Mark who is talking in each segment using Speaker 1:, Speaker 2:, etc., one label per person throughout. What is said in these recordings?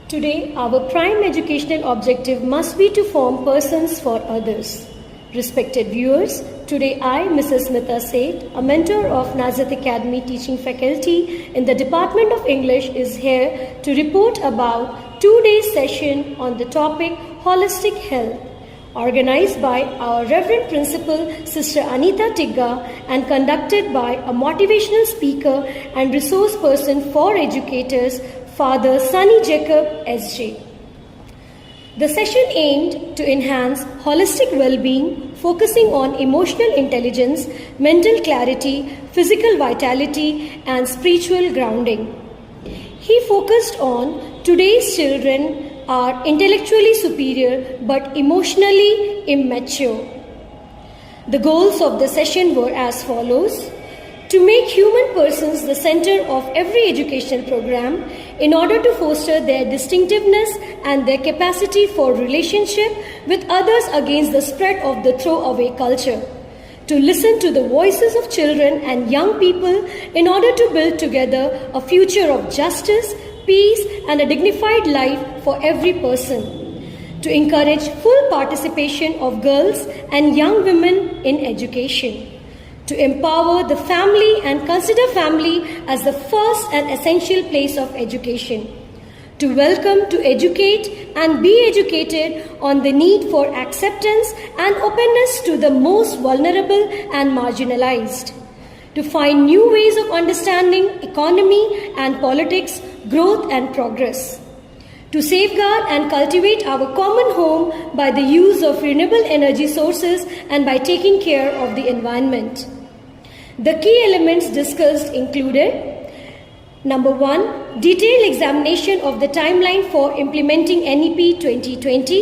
Speaker 1: Today, our prime educational objective must be to form persons for others. Respected viewers, today I, Mrs. Smita Seth, a mentor of Nazareth Academy teaching faculty in the Department of English, is here to report about 2-day session on the topic Holistic Health, organized by our Reverend Principal Sister Anita Tigga and conducted by a motivational speaker and resource person for educators, Father Sunny Jacob S.J. The session aimed to enhance holistic well-being, focusing on emotional intelligence, mental clarity, physical vitality, and spiritual grounding. He focused on today's children are intellectually superior but emotionally immature. The goals of the session were as follows: to make human persons the center of every educational program in order to foster their distinctiveness and their capacity for relationship with others against the spread of the throwaway culture. To listen to the voices of children and young people in order to build together a future of justice, peace, and a dignified life for every person. To encourage full participation of girls and young women in education. To empower the family and consider family as the first and essential place of education. To welcome, to educate, and be educated on the need for acceptance and openness to the most vulnerable and marginalized. To find new ways of understanding economy and politics, growth and progress. To safeguard and cultivate our common home by the use of renewable energy sources and by taking care of the environment. The key elements discussed included: Number 1, detailed examination of the timeline for implementing NEP 2020.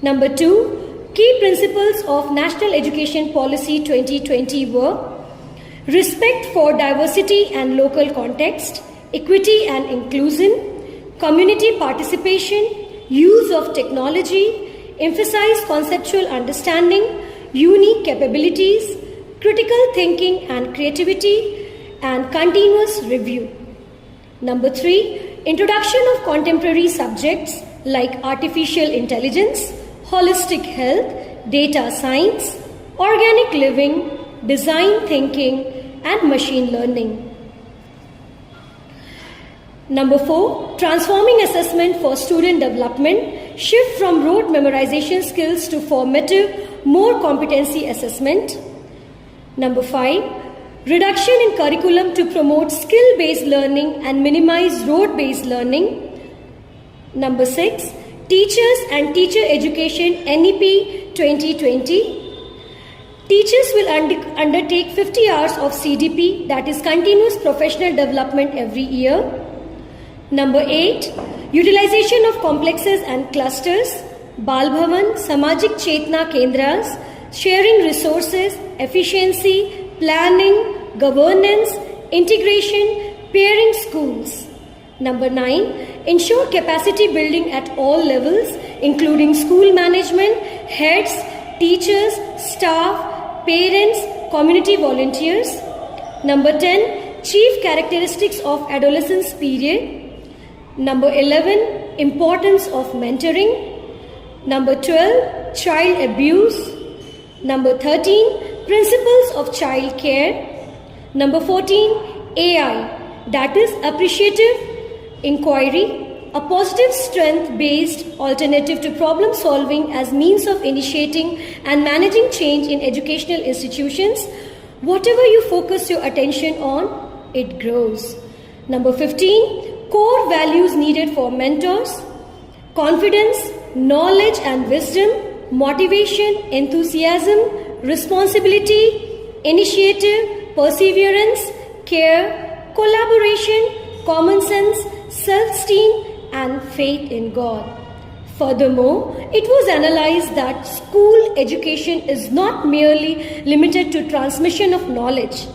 Speaker 1: Number 2, key principles of National Education Policy 2020 were respect for diversity and local context, equity and inclusion, community participation, use of technology, emphasize conceptual understanding, unique capabilities, critical thinking and creativity, and continuous review. Number 3, introduction of contemporary subjects like artificial intelligence, holistic health, data science, organic living, design thinking, and machine learning. Number 4, transforming assessment for student development, shift from rote memorization skills to formative, more competency assessment. Number 5, reduction in curriculum to promote skill-based learning and minimize rote-based learning. Number 6, teachers and teacher education NEP 2020. Teachers will undertake 50 hours of CDP, that is continuous professional development, every year. Number 8, utilization of complexes and clusters, Bal Bhavan, Samajik Chetna Kendras, sharing resources, efficiency, planning, governance, integration, pairing schools. Number 9, ensure capacity building at all levels, including school management, heads, teachers, staff, parents, community volunteers. Number 10, chief characteristics of adolescence period. Number 11, importance of mentoring. Number 12, child abuse. Number 13, principles of child care. Number 14, AI, that is appreciative inquiry, a positive strength-based alternative to problem solving as means of initiating and managing change in educational institutions. Whatever you focus your attention on, it grows. Number 15, core values needed for mentors: confidence, knowledge and wisdom, motivation, enthusiasm, responsibility, initiative, perseverance, care, collaboration, common sense, self-esteem, and faith in God. Furthermore, it was analyzed that school education is not merely limited to transmission of knowledge.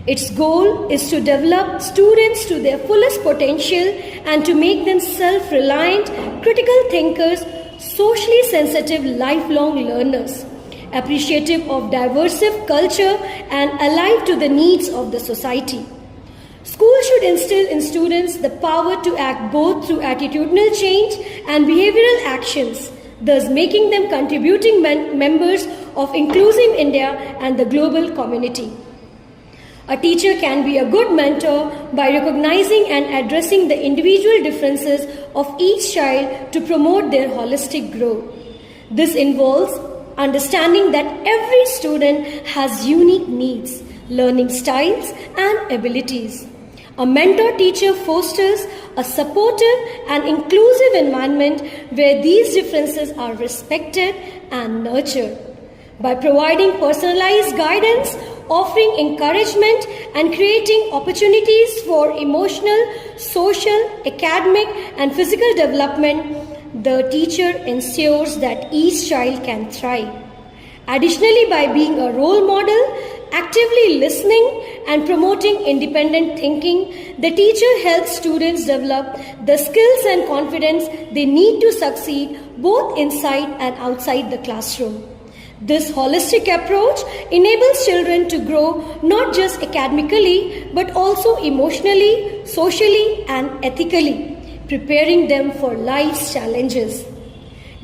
Speaker 1: Its goal is to develop students to their fullest potential and to make them self-reliant, critical thinkers, socially sensitive, lifelong learners, appreciative of diverse culture and alive to the needs of the society. School should instill in students the power to act both through attitudinal change and behavioral actions, thus making them contributing members of inclusive India and the global community. A teacher can be a good mentor by recognizing and addressing the individual differences of each child to promote their holistic growth. This involves understanding that every student has unique needs, learning styles, and abilities. A mentor teacher fosters a supportive and inclusive environment where these differences are respected and nurtured. By providing personalized guidance, offering encouragement, and creating opportunities for emotional, social, academic, and physical development, the teacher ensures that each child can thrive. Additionally, by being a role model, actively listening, and promoting independent thinking, the teacher helps students develop the skills and confidence they need to succeed both inside and outside the classroom. This holistic approach enables children to grow not just academically but also emotionally, socially, and ethically, preparing them for life's challenges.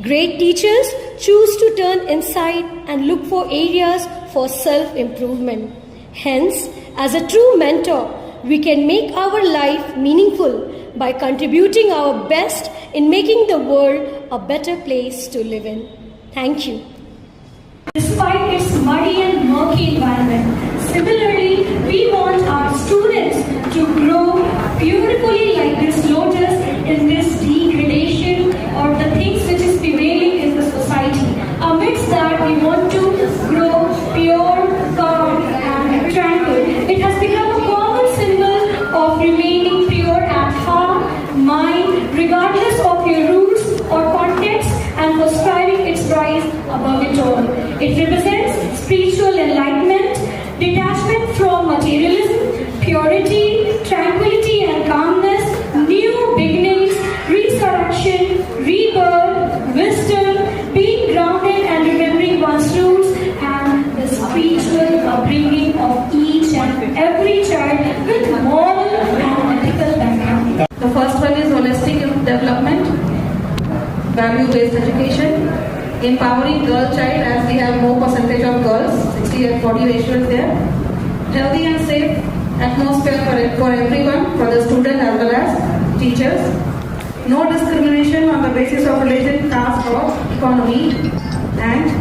Speaker 1: Great teachers choose to turn inside and look for areas for self-improvement. Hence, as a true mentor, we can make our life meaningful by contributing our best in making the world a better place to live in. Thank you. Despite its muddy and murky environment, similarly, we want our students to grow beautifully like this lotus in this degradation or the things which is prevailing in the society. Amidst that, we want to grow pure, calm, and tranquil. It has become a common symbol of remaining pure at heart, mind, regardless of your roots or context, and for striving its rise above it all. It represents spiritual enlightenment, detachment from materialism, purity, tranquility and calmness, new beginnings, resurrection, rebirth, wisdom, being grounded and remembering one's roots, and the spiritual upbringing of each and every child with moral and ethical background.
Speaker 2: The first one is holistic development, value-based education, empowering girl child as we have more percentage of girls, 60 and 40 ratio is there, healthy and safe atmosphere for everyone, for the student as well as teachers, no discrimination on the basis of religion, caste or economy, and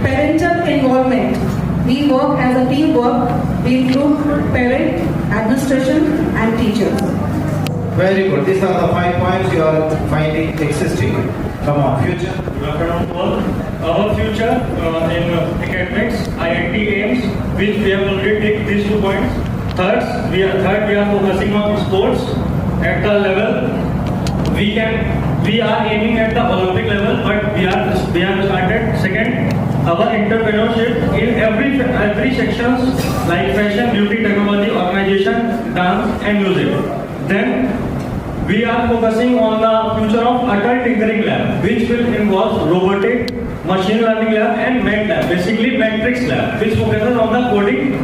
Speaker 2: parental involvement. We work as a teamwork, we include parent, administration and teachers.
Speaker 3: Very good. These are the 5 points you are finding existing. Come on, future.
Speaker 4: Good afternoon to all. Our future in academics, IIT aims, which we have already taken these 2 points. Third, we are focusing on sports at the level. We are aiming at the Olympic level, but we have started. Second, our entrepreneurship in every sections like fashion, beauty, technology, organization, dance, and music. Then we are focusing on the future of adult tinkering lab, which will involve robotic, machine learning lab, and MET lab, basically matrix lab, which focuses on the coding.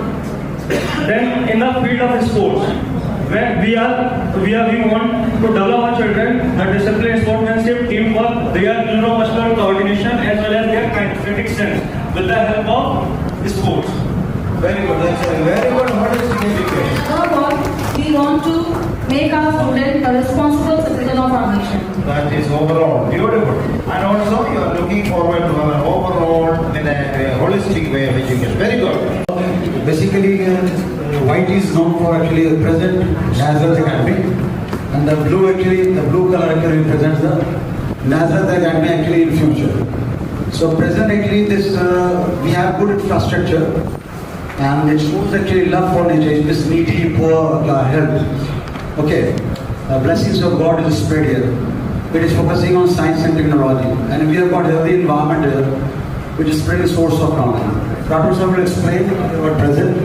Speaker 4: Then in the field of sports, where we want to develop our children the discipline, sportsmanship, teamwork, their neuromuscular coordination as well as their kinetic sense with the help of sports.
Speaker 3: Very good. That's a very good holistic education.
Speaker 2: Third one, we want to make our student a responsible citizen of our nation.
Speaker 3: That is overall beautiful. And also you are looking forward to an overall in a holistic way of education. Very good.
Speaker 5: Basically, white is known for actually the present Nazareth Academy, and the blue color actually represents the Nazareth Academy actually in future. So present actually this we have good infrastructure, and it shows actually love for nature, this needy, poor, health. Okay, blessings of God is spread here. It is focusing on science and technology, and we have got healthy environment here, which is spreading source of knowledge. Dr. Sir will explain about present.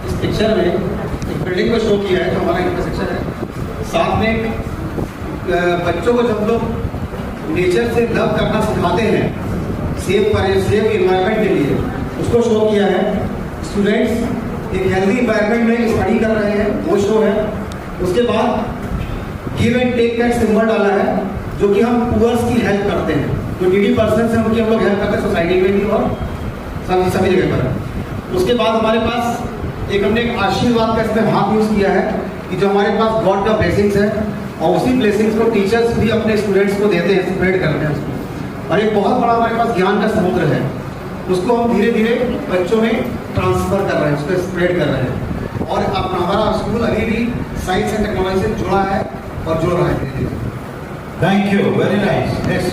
Speaker 6: इस picture में एक building को show किया है जो हमारा infrastructure है, साथ में बच्चों को जब लोग नेचर से लव करना सिखाते हैं सेफ इन्वायरमेंट के लिए, उसको शो किया है। स्टूडेंट्स एक हेल्दी इन्वायरमेंट में स्टडी कर रहे हैं, वो शो है। उसके बाद गिव एंड टेक का सिंबल डाला है, जो कि हम पुअर्स की हेल्प करते हैं, जो नीडी पर्सन है उनकी हम लोग हेल्प करते हैं सोसाइटी में भी और सभी जगह पर। उसके बाद हमारे पास हमने एक आशीर्वाद का इसमें हाथ यूज किया है कि जो हमारे पास गॉड का ब्लेसिंग्स है और उसी ब्लेसिंग्स को टीचर्स भी अपने स्टूडेंट्स को देते हैं, स्प्रेड करते हैं उसको। और एक बहुत बड़ा हमारे पास ज्ञान का समुद्र है, उसको हम धीरे धीरे बच्चों में ट्रांसफर कर रहे हैं, उसको स्प्रेड कर रहे हैं। और अब हमारा स्कूल अभी भी साइंस एंड टेक्नोलॉजी से जुड़ा है और जुड़ रहा है धीरे धीरे।
Speaker 3: Thank you. Very nice. Next.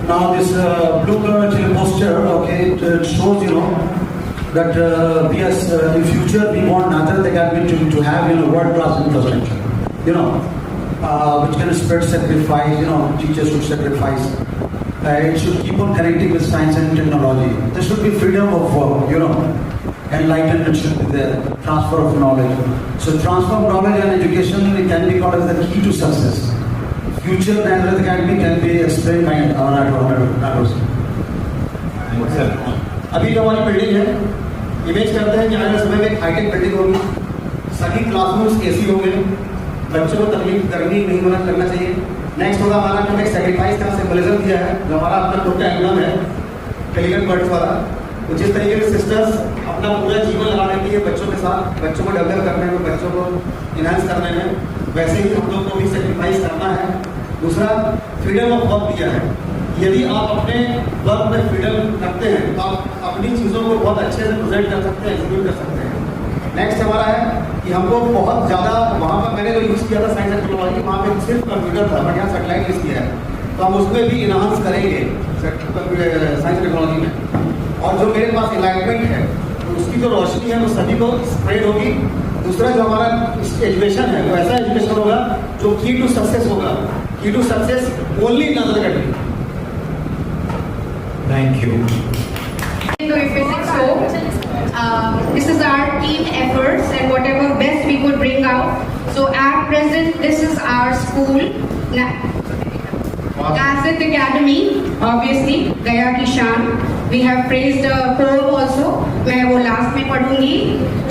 Speaker 5: Now this blue color actually poster, okay, it shows that we as in future we want Nazareth Academy to have world class infrastructure, which can spread sacrifice, teachers should sacrifice. It should keep on connecting with science and technology. There should be freedom of enlightenment should be there, transfer of knowledge. So transfer of knowledge and education can be called as the key to success. Future Nazareth Academy can be explained by Naros.
Speaker 6: अभी जो हमारी building है, image करते हैं कि आने वाले समय में एक हाईटेक बिल्डिंग होगी, सभी क्लासरूम्स एसी होंगे, बच्चों को तकलीफ गर्मी नहीं होना करना चाहिए। नेक्स्ट होगा हमारा जो एक सेक्रीफाइस का सिंबलिज्म दिया है, जो हमारा अपना खुद का एम्बलम है पेलिकन बर्ड्स वाला, तो जिस तरीके से सिस्टर्स अपना पूरा जीवन लगाने के लिए बच्चों के साथ बच्चों को डेवलप करने में, बच्चों को इनहांस करने में, वैसे ही हम लोग को भी सेक्रीफाइस करना है। दूसरा, फ्रीडम ऑफ वर्क दिया है। यदि आप अपने वर्क में फ्रीडम रखते हैं तो आप अपनी चीज़ों को बहुत अच्छे से प्रेजेंट कर सकते हैं, एग्जीक्यूट कर सकते हैं। नेक्स्ट हमारा है कि हमको बहुत ज़्यादा वहाँ पर मैंने जो यूज़ किया था साइंस एंड टेक्नोलॉजी, वहाँ पे सिर्फ कंप्यूटर था, बट यहाँ सेटेलाइट यूज़ किया है, तो हम उसमें भी इनहांस करेंगे साइंस टेक्नोलॉजी में। और जो मेरे पास एनलाइटमेंट है, तो उसकी जो रोशनी है वो सभी को स्प्रेड होगी। दूसरा जो हमारा एजुकेशन है वो ऐसा एजुकेशन होगा जो की टू सक्सेस होगा, की to success only in other country.
Speaker 3: Thank you.
Speaker 7: So if it's so, this is our team efforts and whatever best we could bring out. So at present, this is our school, Nazareth Academy, obviously, Gaya ki Shaan. We have praised a poem also, मैं वो last में पढ़ूंगी.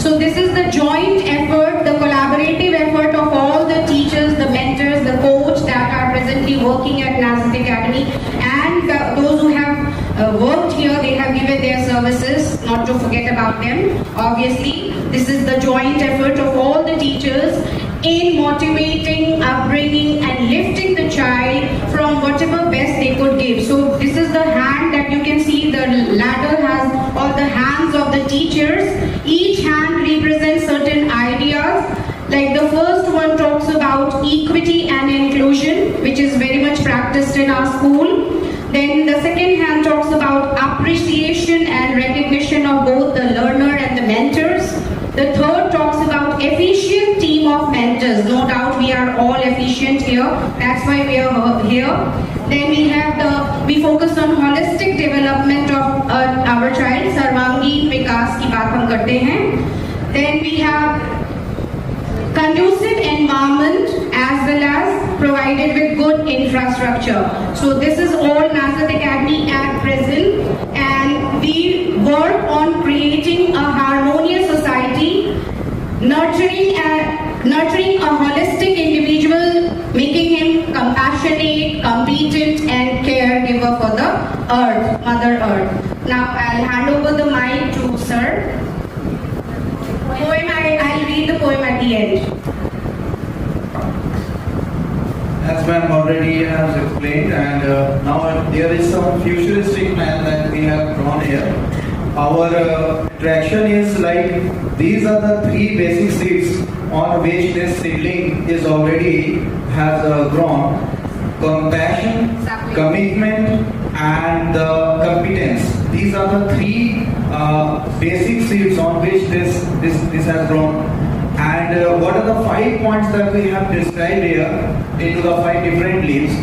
Speaker 7: So this is the joint effort, the collaborative effort of all the teachers, the mentors, the coach that are presently working at Nazareth Academy, and those who have worked here, they have given their services, not to forget about them. Obviously, this is the joint effort of all the teachers in motivating, upbringing and lifting the child from whatever best they could give. So this is the hand that you can see, the ladder has all the hands of the teachers. Each hand represents certain ideas. Like the first one talks about equity and inclusion, which is very much practiced in our school. Then the second hand talks about appreciation and recognition of both the learner and the mentors. The third talks about efficient team of mentors. No doubt we are all efficient here. That's why we are here. Then we focus on holistic development of our child. सर्वांगीण विकास की बात हम करते हैं. Then we have conducive environment as well as provided with good infrastructure. So this is all Nazareth Academy at present, and we work on creating a harmonious society, nurturing a holistic individual, making him compassionate, competent and caregiver for the earth, Mother Earth. Now I'll hand over the mic to sir. I'll read the poem at the end.
Speaker 8: As ma'am already has explained, and now there is some futuristic plan that we have drawn here. Our attraction is like these are the three basic seeds on which this seedling is already has grown: compassion, commitment, and competence. These are the three basic seeds on which this has grown. And what are the 5 points that we have described here into the 5 different leaves?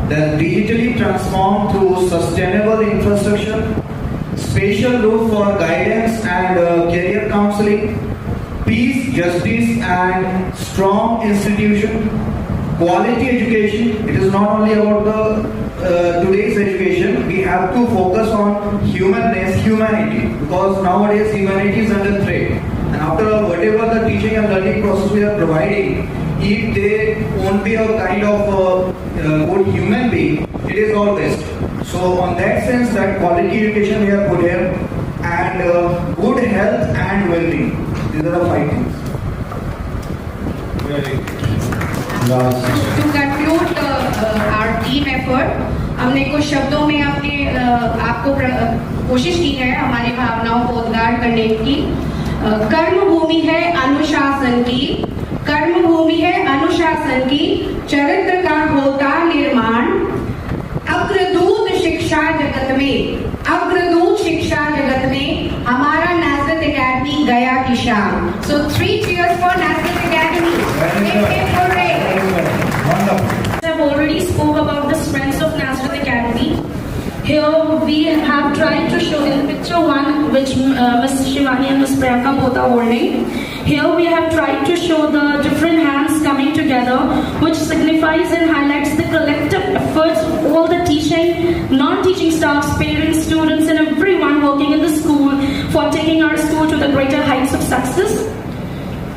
Speaker 8: That digitally transformed through sustainable infrastructure, spatial roof for guidance and career counseling, peace, justice and strong institution, quality education. It is not only about the today's education. We have to focus on humanity, because nowadays humanity is under threat. And after resources we are providing, if they won't be a kind of good human being, it is all waste. So on that sense, that quality education we have put here, and good health and well-being. These are the 5 things.
Speaker 3: Very
Speaker 7: To conclude our team effort, हमने कुछ शब्दों में अपने आपको कोशिश की है हमारी भावनाओं को उद्गार करने की। कर्म भूमि है अनुशासन की, कर्म भूमि है अनुशासन की, चरित्र का होता निर्माण, अग्रदूत शिक्षा जगत में, अग्रदूत शिक्षा जगत में हमारा नाज़रत एकेडमी गया की शान। So 3 cheers for Nazareth Academy.
Speaker 9: I've already spoke about the strengths of Nazareth Academy. Here we have tried to show in picture 1, which Ms. Shivani and Ms. Priyanka both are holding. Here we have tried to show the different hands coming together, which signifies and highlights the collective efforts of all the teaching, non-teaching staffs, parents, students, and everyone working in the school for taking our school to the greater heights of success.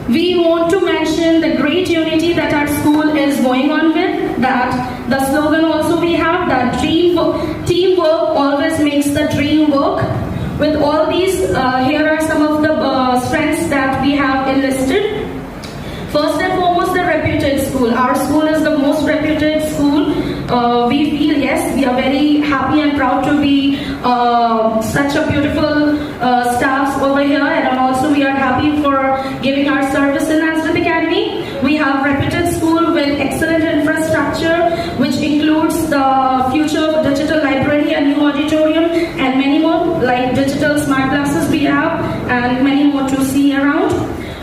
Speaker 9: We want to mention the great unity that our school is going on with, that the slogan also we have, that teamwork always makes the dream work. With all these, here are some of the strengths that we have enlisted. First and foremost, the reputed school. Our school is the most reputed school. We feel, yes, we are very happy and proud to be such a beautiful staffs over here, and also we are happy for giving our service in Nazareth Academy. We have reputed school with excellent infrastructure, which includes the future digital library and new auditorium and many more, like digital smart classes we have and many more to see around.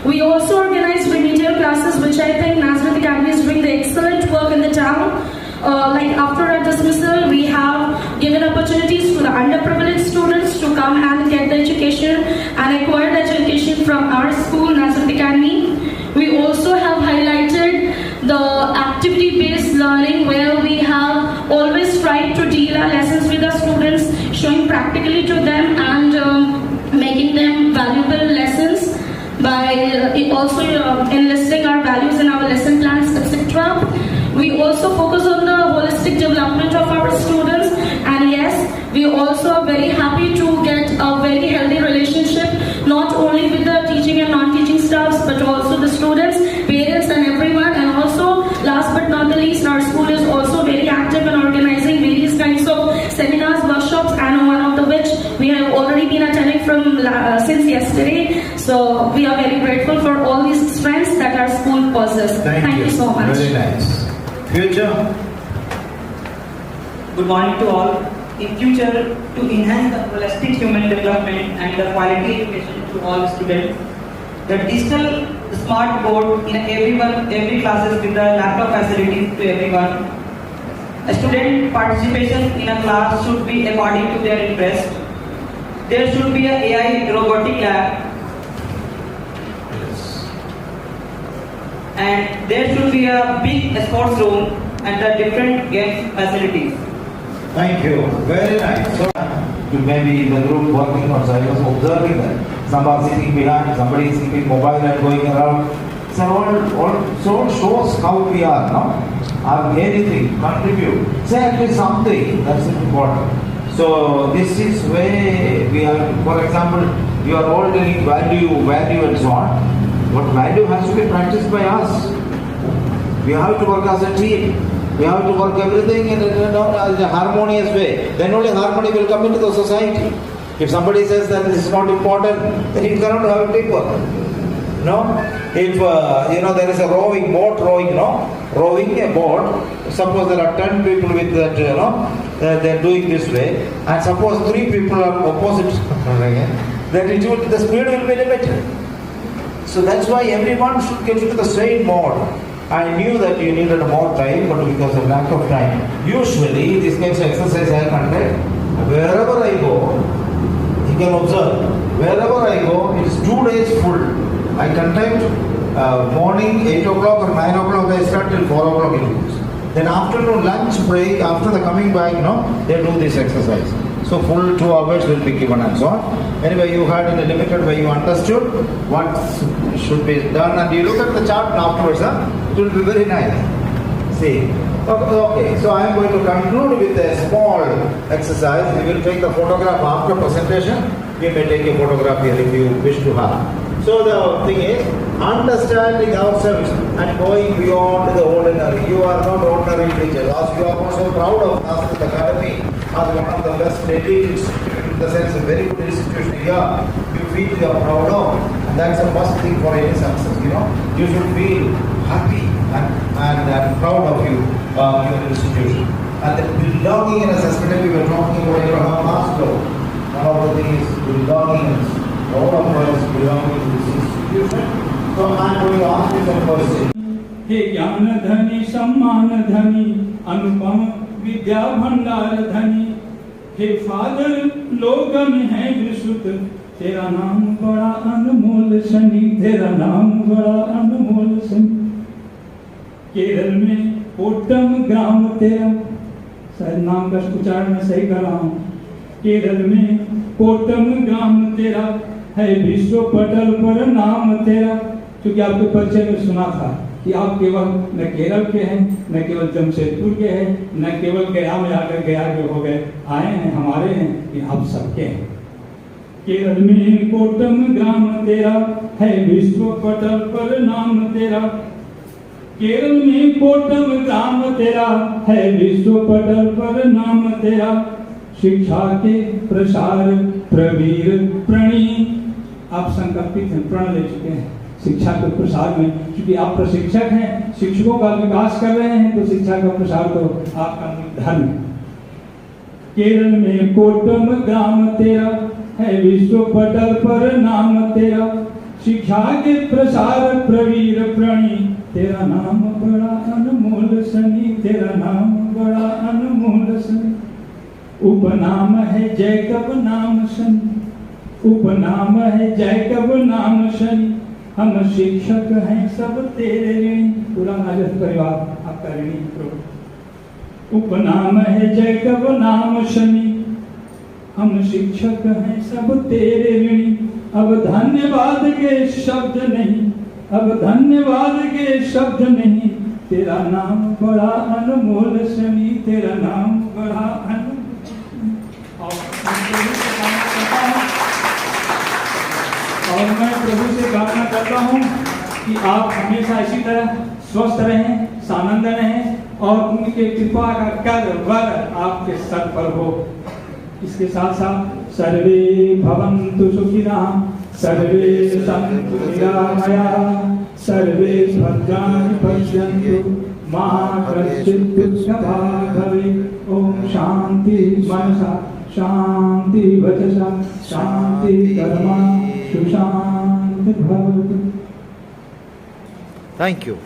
Speaker 9: We also organize remedial classes, which I think Nazareth Academy is doing the excellent work in the town. Like after a dismissal, we have given opportunities to the underprivileged students to come and get the education and acquire the education from our school, Nazareth Academy. We also have highlighted the activity-based learning, where we have always tried to deal our lessons with the students, showing practically to them and making them valuable lessons by also enlisting our values in our lesson plans, etc. We also focus on the holistic development of our students, and yes, we also are very happy to get a very healthy relationship, not only with the teaching and non-teaching staffs, but also the students, parents and everyone. And also, last but not the least, our school is also very active in organizing various kinds of seminars, workshops, and one of the which we have already been attending from since yesterday. So we are very grateful for all these strengths that our school possesses. Thank you so much.
Speaker 3: Very nice. Future.
Speaker 10: Good morning to all. In future, to enhance the holistic human development and the quality education to all students, the digital smart board in every classes with the laptop facilities to everyone. A student participation in a class should be according to their interest. There should be an AI robotic lab. And there should be a big sports room and the different games facilities.
Speaker 3: Thank you. Very nice. So, maybe the group working on, so I was observing that some are sitting behind, somebody is keeping mobile and going around. So all shows how we are, no? Have anything, contribute. Say at least something, that's important. So this is where we are, for example, you are all telling value and so on. What value has to be practiced by us. We have to work as a team. We have to work everything in a harmonious way. Then only harmony will come into the society. If somebody says that this is not important, then you cannot have a teamwork. No? If there is a rowing a boat. Suppose there are 10 people with that, they are doing this way, and suppose 3 people are opposite, then the speed will be limited. So that's why everyone should get into the same mode. I knew that you needed more time, but because of lack of time, usually this kind of exercise I conduct. Wherever I go, you can observe. Wherever I go, it's 2 days full. I conduct morning 8 o'clock or 9 o'clock. I start till 4 o'clock. Then afternoon lunch break, after the coming back, they do this exercise. So full 2 hours will be given and so on. Anyway, you had in a limited way, you understood what should be done, and you look at the chart afterwards, it will be very nice. See. Okay, so I am going to conclude with a small exercise. We will take the photograph after presentation. We may take a photograph here if you wish to have. So the thing is, understanding ourselves and going beyond the ordinary. You are not ordinary teachers. As you are also proud of Sanskrit Academy as one of the best elite institutions, in the sense a very good institution here. You feel you are proud of, and that's the first thing for any success. You should feel happy and proud of your institution. And the belonging in a society, we were talking about Abraham Maslow. One of the things is belonging. All of us belonging to this institution. So I am going to ask you some questions.
Speaker 11: हे ज्ञान धनी सम्मान धनी अनुपम विद्या भंडार धनी, हे father लोगन है विश्रुत, तेरा नाम बड़ा अनमोल शनि, तेरा नाम बड़ा अनमोल शनि। केरल में कोट्टम ग्राम तेरा, शायद नाम का उच्चारण मैं सही कर रहा हूँ। केरल में कोट्टम ग्राम तेरा है, विश्व पटल पर नाम तेरा। क्योंकि आपके परिचय में सुना था कि आप केवल न केरल के हैं, न केवल जमशेदपुर के हैं, न केवल गया में आकर गया के हो गए, आए हैं, हमारे हैं, कि आप सबके हैं। केरल में कोट्टम ग्राम तेरा है, विश्व पटल पर नाम तेरा। केरल में कोट्टम ग्राम तेरा है, विश्व पटल पर नाम तेरा। शिक्षा के प्रसार प्रवीर प्रणीत, आप संकल्पित हैं, प्रण ले चुके हैं शिक्षा के प्रसार में, क्योंकि आप प्रशिक्षक हैं, शिक्षकों का विकास कर रहे हैं, तो शिक्षा का प्रसार तो आपका धर्म है। केरल में कोट्टम ग्राम तेरा है, विश्व पटल पर नाम तेरा। शिक्षा के प्रसार प्रवीर प्रणीत, तेरा नाम बड़ा अनमोल शनि, तेरा नाम बड़ा अनमोल शनि। उपनाम है जैकब नाम शनि, उपनाम है जैकब नाम शनि। हम शिक्षक हैं सब तेरे ऋणी, पूरा नाजर परिवार आपका ऋणी प्रभु। उपनाम है जैकब नाम शनि, हम शिक्षक हैं सब तेरे ऋणी। अब धन्यवाद के शब्द नहीं, अब धन्यवाद के शब्द नहीं, तेरा नाम बड़ा अनमोल शनि, तेरा नाम बड़ा अनमोल। और मैं प्रभु से प्रार्थना करता हूँ कि आप हमेशा इसी तरह स्वस्थ रहें, सानंद रहें, और उनके कृपा का कर वर आपके सर पर हो। इसके साथ साथ सर्वे भवन्तु सुखिनः, सर्वे सन्तु निरामयाः, सर्वे भद्राणि पश्यन्तु, मा कश्चित् दुःखभाग् भवेत्। ओम शांति मनसा, शांति वचसा, शांति कर्मणि, सुशांति भवतु।
Speaker 3: Thank you.